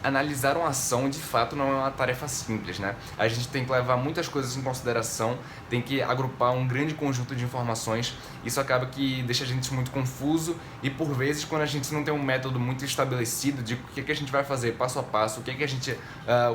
Analisar uma ação, de fato, não é uma tarefa simples, né? A gente tem que levar muitas coisas em consideração, tem que agrupar um grande conjunto de informações. Isso acaba que deixa a gente muito confuso e, por vezes, quando a gente não tem um método muito estabelecido de o que a gente vai fazer passo a passo,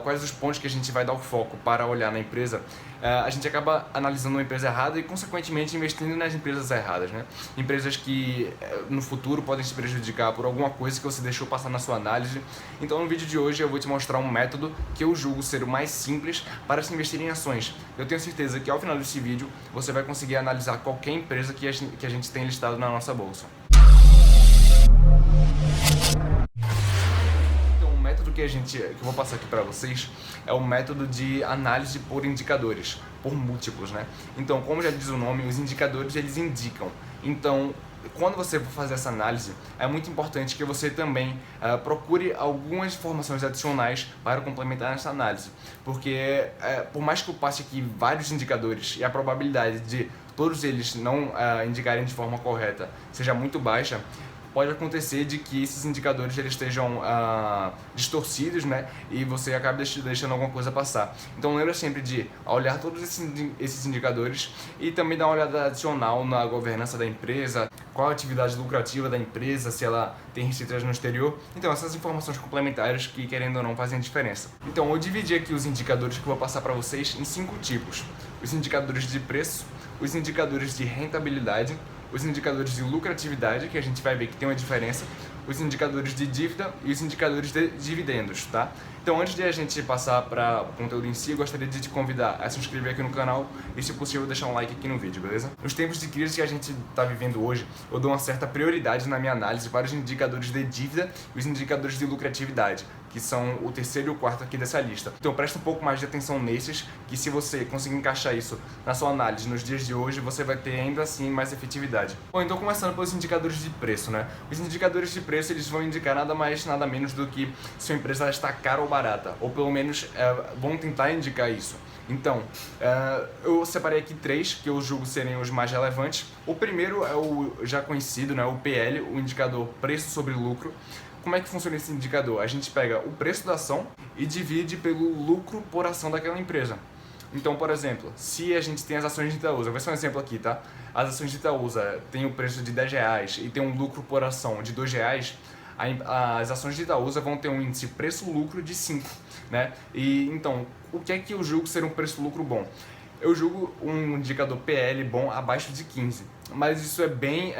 quais os pontos que a gente vai dar o foco para olhar na empresa, a gente acaba analisando uma empresa errada e, consequentemente, investindo nas empresas erradas, né? Empresas que, no futuro, podem se prejudicar por alguma coisa que você deixou passar na sua análise. Então, no vídeo de hoje eu vou te mostrar um método que eu julgo ser o mais simples para se investir em ações. Eu tenho certeza que ao final desse vídeo você vai conseguir analisar qualquer empresa que a gente tem listado na nossa bolsa. Então, o método que eu vou passar aqui para vocês é o método de análise por indicadores, por múltiplos, né? Então, como já diz o nome, os indicadores eles indicam. Então, quando você for fazer essa análise, é muito importante que você também procure algumas informações adicionais para complementar essa análise, porque por mais que eu passe aqui vários indicadores e a probabilidade de todos eles não indicarem de forma correta seja muito baixa, pode acontecer de que esses indicadores eles estejam distorcidos, né? E você acaba deixando alguma coisa passar. Então lembra sempre de olhar todos esses indicadores e também dar uma olhada adicional na governança da empresa, qual a atividade lucrativa da empresa, se ela tem receitas no exterior. Então essas informações complementares que, querendo ou não, fazem diferença. Então eu dividi aqui os indicadores que eu vou passar para vocês em 5 tipos. Os indicadores de preço, os indicadores de rentabilidade, os indicadores de lucratividade, que a gente vai ver que tem uma diferença, os indicadores de dívida e os indicadores de dividendos, tá? Então, antes de a gente passar para o conteúdo em si, eu gostaria de te convidar a se inscrever aqui no canal e, se possível, deixar um like aqui no vídeo, beleza? Nos tempos de crise que a gente está vivendo hoje, eu dou uma certa prioridade na minha análise para os indicadores de dívida e os indicadores de lucratividade, que são o terceiro e o quarto aqui dessa lista. Então presta um pouco mais de atenção nesses, que se você conseguir encaixar isso na sua análise nos dias de hoje, você vai ter ainda assim mais efetividade. Bom, então começando pelos indicadores de preço, né? Os indicadores de preço eles vão indicar nada mais, nada menos do que se a empresa está cara ou barata, ou pelo menos vão tentar indicar isso. Então, eu separei aqui 3 que eu julgo serem os mais relevantes. O primeiro é o já conhecido, né, o PL, o indicador preço sobre lucro. Como é que funciona esse indicador? A gente pega o preço da ação e divide pelo lucro por ação daquela empresa. Então, por exemplo, se a gente tem as ações de Itaúsa, vou ver só um exemplo aqui, tá? As ações de Itaúsa têm o preço de R$10 e tem um lucro por ação de R$2, as ações de Itaúsa vão ter um índice preço-lucro de 5, né? E então, o que é que eu julgo ser um preço-lucro bom? Eu julgo um indicador PL bom abaixo de 15, mas isso é bem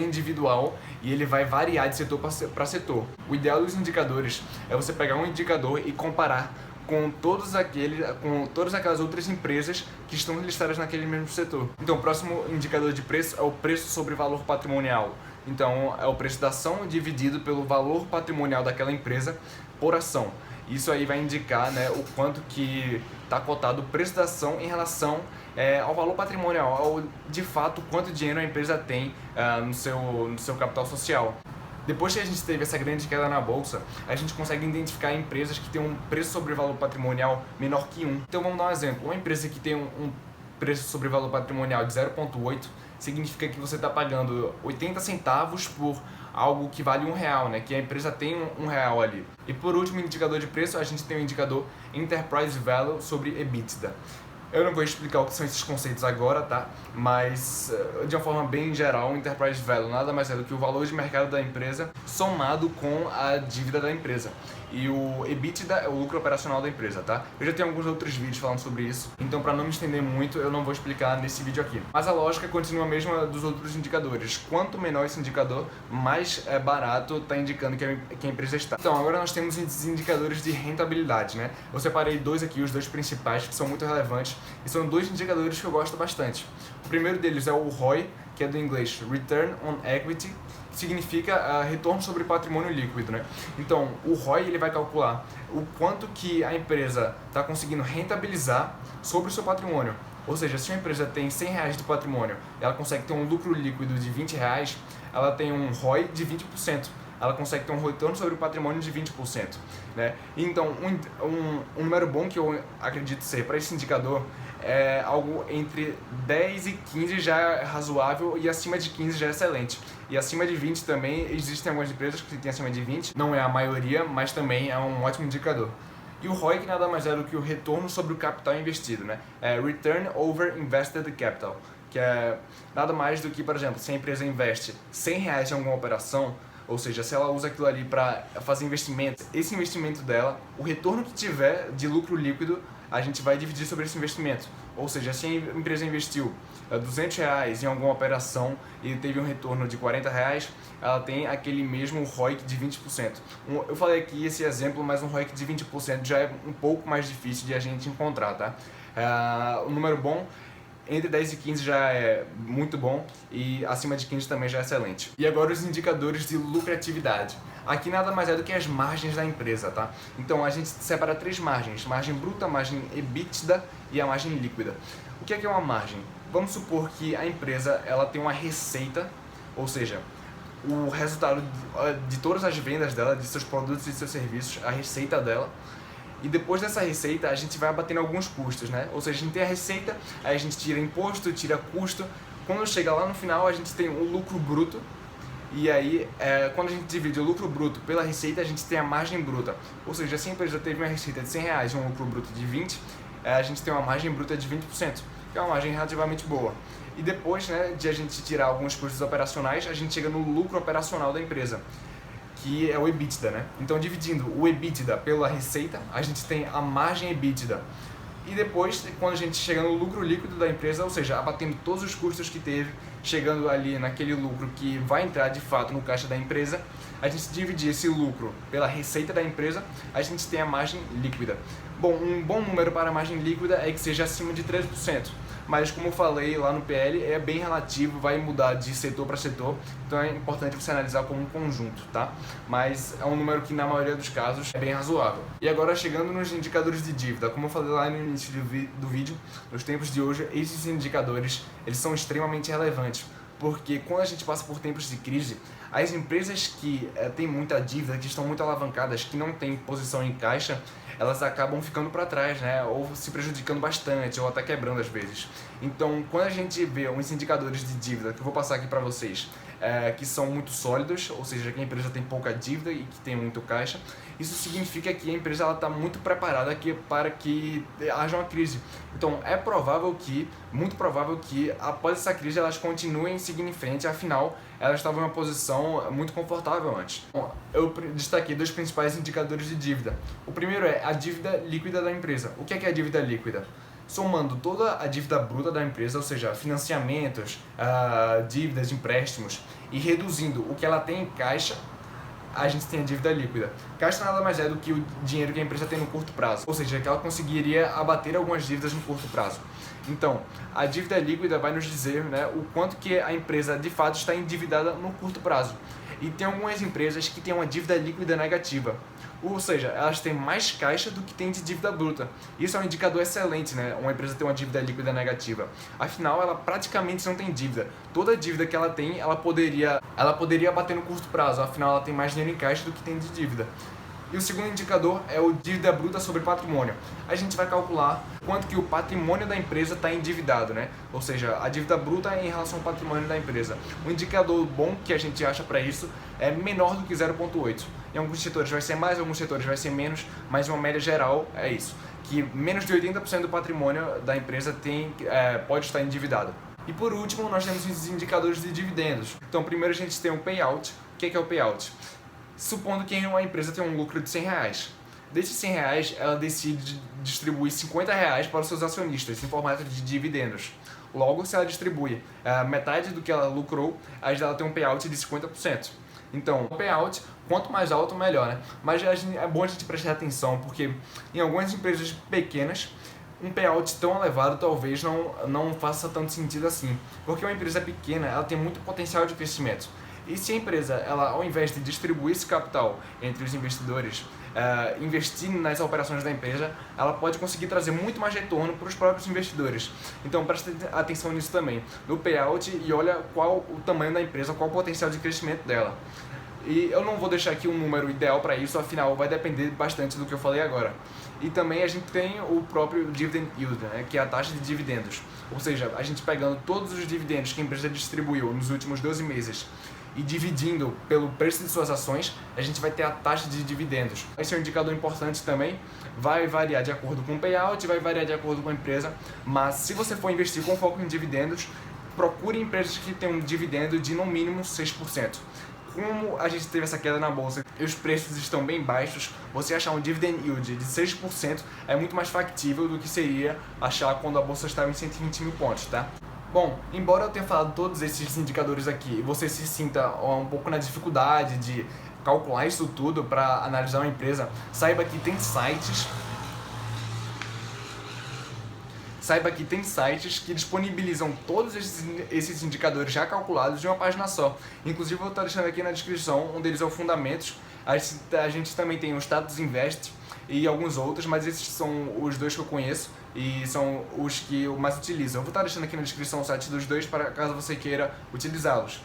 individual e ele vai variar de setor para setor. O ideal dos indicadores é você pegar um indicador e comparar com todas aquelas outras empresas que estão listadas naquele mesmo setor. Então, o próximo indicador de preço é o preço sobre valor patrimonial. Então, é o preço da ação dividido pelo valor patrimonial daquela empresa por ação. Isso aí vai indicar, né, o quanto que está cotado o preço da ação em relação ao valor patrimonial, ao de fato quanto dinheiro a empresa tem no seu capital social. Depois que a gente teve essa grande queda na bolsa, a gente consegue identificar empresas que têm um preço sobre valor patrimonial menor que 1. Então vamos dar um exemplo. Uma empresa que tem um preço sobre valor patrimonial de 0,8 significa que você está pagando 80 centavos por algo que vale R$1, né? Que a empresa tem R$1 ali. E por último, indicador de preço, a gente tem o indicador Enterprise Value sobre EBITDA. Eu não vou explicar o que são esses conceitos agora, tá? Mas, de uma forma bem geral, o Enterprise Value nada mais é do que o valor de mercado da empresa somado com a dívida da empresa. E o EBITDA é o lucro operacional da empresa, tá? Eu já tenho alguns outros vídeos falando sobre isso, então para não me estender muito, eu não vou explicar nesse vídeo aqui. Mas a lógica continua a mesma dos outros indicadores. Quanto menor esse indicador, mais barato está indicando que a empresa está. Então, agora nós temos os indicadores de rentabilidade, né? Eu separei 2 aqui, os 2 principais, que são muito relevantes, e são 2 indicadores que eu gosto bastante. O primeiro deles é o ROI, que é do inglês Return on Equity, que significa retorno sobre patrimônio líquido, né? Então, o ROI ele vai calcular o quanto que a empresa está conseguindo rentabilizar sobre o seu patrimônio. Ou seja, se a empresa tem R$100 de patrimônio, ela consegue ter um lucro líquido de R$20, ela tem um ROI de 20%. Ela consegue ter um retorno sobre o patrimônio de 20%, né? Então, um número bom que eu acredito ser para esse indicador é algo entre 10 e 15 já é razoável e acima de 15 já é excelente. E acima de 20 também, existem algumas empresas que têm acima de 20, não é a maioria, mas também é um ótimo indicador. E o ROIC nada mais é do que o retorno sobre o capital investido, né? É Return Over Invested Capital, que é nada mais do que, por exemplo, se a empresa investe R$100 em alguma operação, ou seja, se ela usa aquilo ali para fazer investimento, esse investimento dela, o retorno que tiver de lucro líquido, a gente vai dividir sobre esse investimento. Ou seja, se a empresa investiu R$200 em alguma operação e teve um retorno de R$40, ela tem aquele mesmo ROIC de 20%. Eu falei aqui esse exemplo, mas um ROIC de 20% já é um pouco mais difícil de a gente encontrar, tá? Um número bom, entre 10 e 15 já é muito bom e acima de 15 também já é excelente. E agora os indicadores de lucratividade. Aqui nada mais é do que as margens da empresa, tá? Então a gente separa 3 margens: margem bruta, margem EBITDA e a margem líquida. O que é uma margem? Vamos supor que a empresa ela tem uma receita, ou seja, o resultado de todas as vendas dela, de seus produtos e seus serviços, a receita dela. E depois dessa receita a gente vai abatendo alguns custos, né? Ou seja, a gente tem a receita, aí a gente tira imposto, tira custo. Quando chega lá no final a gente tem o lucro bruto. E aí, quando a gente divide o lucro bruto pela receita, a gente tem a margem bruta. Ou seja, se a empresa teve uma receita de R$100 e um lucro bruto de 20, a gente tem uma margem bruta de 20%, que é uma margem relativamente boa. E depois, né, de a gente tirar alguns custos operacionais, a gente chega no lucro operacional da empresa, que é o EBITDA, né? Então, dividindo o EBITDA pela receita, a gente tem a margem EBITDA. E depois, quando a gente chega no lucro líquido da empresa, ou seja, abatendo todos os custos que teve, chegando ali naquele lucro que vai entrar de fato no caixa da empresa, a gente divide esse lucro pela receita da empresa, a gente tem a margem líquida. Bom, um bom número para a margem líquida é que seja acima de 13%. Mas como eu falei lá no PL, é bem relativo, vai mudar de setor para setor, então é importante você analisar como um conjunto, tá? Mas é um número que na maioria dos casos é bem razoável. E agora chegando nos indicadores de dívida, como eu falei lá no início do vídeo, nos tempos de hoje, esses indicadores eles são extremamente relevantes, porque quando a gente passa por tempos de crise, as empresas que têm muita dívida, que estão muito alavancadas, que não têm posição em caixa, elas acabam ficando para trás, né? Ou se prejudicando bastante, ou até quebrando às vezes. Então, quando a gente vê uns indicadores de dívida, que eu vou passar aqui para vocês, que são muito sólidos, ou seja, que a empresa tem pouca dívida e que tem muito caixa, isso significa que a empresa está muito preparada para que haja uma crise. Então, é provável que, muito provável que, após essa crise, elas continuem seguindo em frente, afinal, elas estavam em uma posição muito confortável antes. Bom, eu destaquei 2 principais indicadores de dívida. O primeiro é a dívida líquida da empresa. O que é a dívida líquida? Somando toda a dívida bruta da empresa, ou seja, financiamentos, dívidas, empréstimos, e reduzindo o que ela tem em caixa, a gente tem a dívida líquida. Caixa nada mais é do que o dinheiro que a empresa tem no curto prazo, ou seja, que ela conseguiria abater algumas dívidas no curto prazo. Então, a dívida líquida vai nos dizer, né, o quanto que a empresa de fato está endividada no curto prazo. E tem algumas empresas que têm uma dívida líquida negativa, ou seja, elas têm mais caixa do que tem de dívida bruta. Isso é um indicador excelente, né? Uma empresa ter uma dívida líquida negativa. Afinal, ela praticamente não tem dívida. Toda a dívida que ela tem, ela poderia abater no curto prazo. Afinal, ela tem mais dinheiro em caixa do que tem de dívida. E o segundo indicador é o dívida bruta sobre patrimônio. A gente vai calcular quanto que o patrimônio da empresa está endividado, né? Ou seja, a dívida bruta em relação ao patrimônio da empresa. Um indicador bom que a gente acha para isso é menor do que 0,8. Em alguns setores vai ser mais, em alguns setores vai ser menos, mas uma média geral é isso, que menos de 80% do patrimônio da empresa pode estar endividado. E por último, nós temos os indicadores de dividendos. Então, primeiro a gente tem o payout. O que é o payout? Supondo que uma empresa tem um lucro de R$100. Desses R$100, ela decide distribuir R$50 para os seus acionistas em formato de dividendos. Logo, se ela distribui metade do que ela lucrou, ela tem um payout de 50%. Então, o payout, quanto mais alto, melhor, né? Mas é bom a gente prestar atenção, porque em algumas empresas pequenas, um payout tão elevado talvez não faça tanto sentido assim. Porque uma empresa pequena, ela tem muito potencial de crescimento. E se a empresa, ela, ao invés de distribuir esse capital entre os investidores, investir nas operações da empresa, ela pode conseguir trazer muito mais retorno para os próprios investidores. Então preste atenção nisso também, no payout, e olha qual o tamanho da empresa, qual o potencial de crescimento dela. E eu não vou deixar aqui um número ideal para isso, afinal vai depender bastante do que eu falei agora. E também a gente tem o próprio dividend yield, né, que é a taxa de dividendos. Ou seja, a gente pegando todos os dividendos que a empresa distribuiu nos últimos 12 meses e dividindo pelo preço de suas ações, a gente vai ter a taxa de dividendos. Esse é um indicador importante também, vai variar de acordo com o payout, vai variar de acordo com a empresa, mas se você for investir com foco em dividendos, procure empresas que tenham um dividendo de no mínimo 6%. Como a gente teve essa queda na bolsa e os preços estão bem baixos, você achar um dividend yield de 6% é muito mais factível do que seria achar quando a bolsa estava em 120 mil pontos, tá? Bom, embora eu tenha falado todos esses indicadores aqui e você se sinta um pouco na dificuldade de calcular isso tudo para analisar uma empresa, saiba que tem sites que disponibilizam todos esses indicadores já calculados de uma página só. Inclusive eu vou estar deixando aqui na descrição, um deles é o Fundamentos, a gente também tem o Status Invest e alguns outros, mas esses são os dois que eu conheço e são os que eu mais utilizo. Eu vou estar deixando aqui na descrição o site dos dois para caso você queira utilizá-los.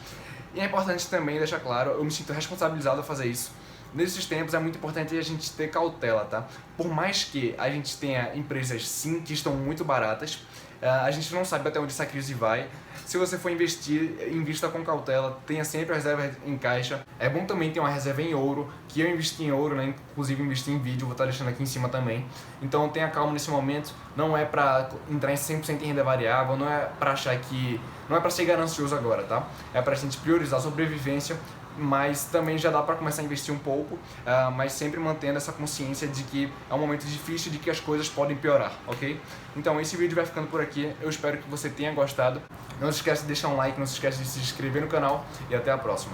E é importante também deixar claro, eu me sinto responsabilizado a fazer isso. Nesses tempos é muito importante a gente ter cautela, tá? Por mais que a gente tenha empresas sim que estão muito baratas, a gente não sabe até onde essa crise vai. Se você for investir, invista com cautela, tenha sempre a reserva em caixa. É bom também ter uma reserva em ouro, que eu investi em ouro, né? Inclusive investi em vídeo, vou estar deixando aqui em cima também. Então tenha calma nesse momento, não é pra entrar em 100% em renda variável, não é pra achar que... não é pra ser ganancioso agora, tá? É pra gente priorizar a sobrevivência, mas também já dá para começar a investir um pouco, mas sempre mantendo essa consciência de que é um momento difícil, de que as coisas podem piorar, ok? Então esse vídeo vai ficando por aqui, eu espero que você tenha gostado. Não se esqueça de deixar um like, não se esqueça de se inscrever no canal e até a próxima.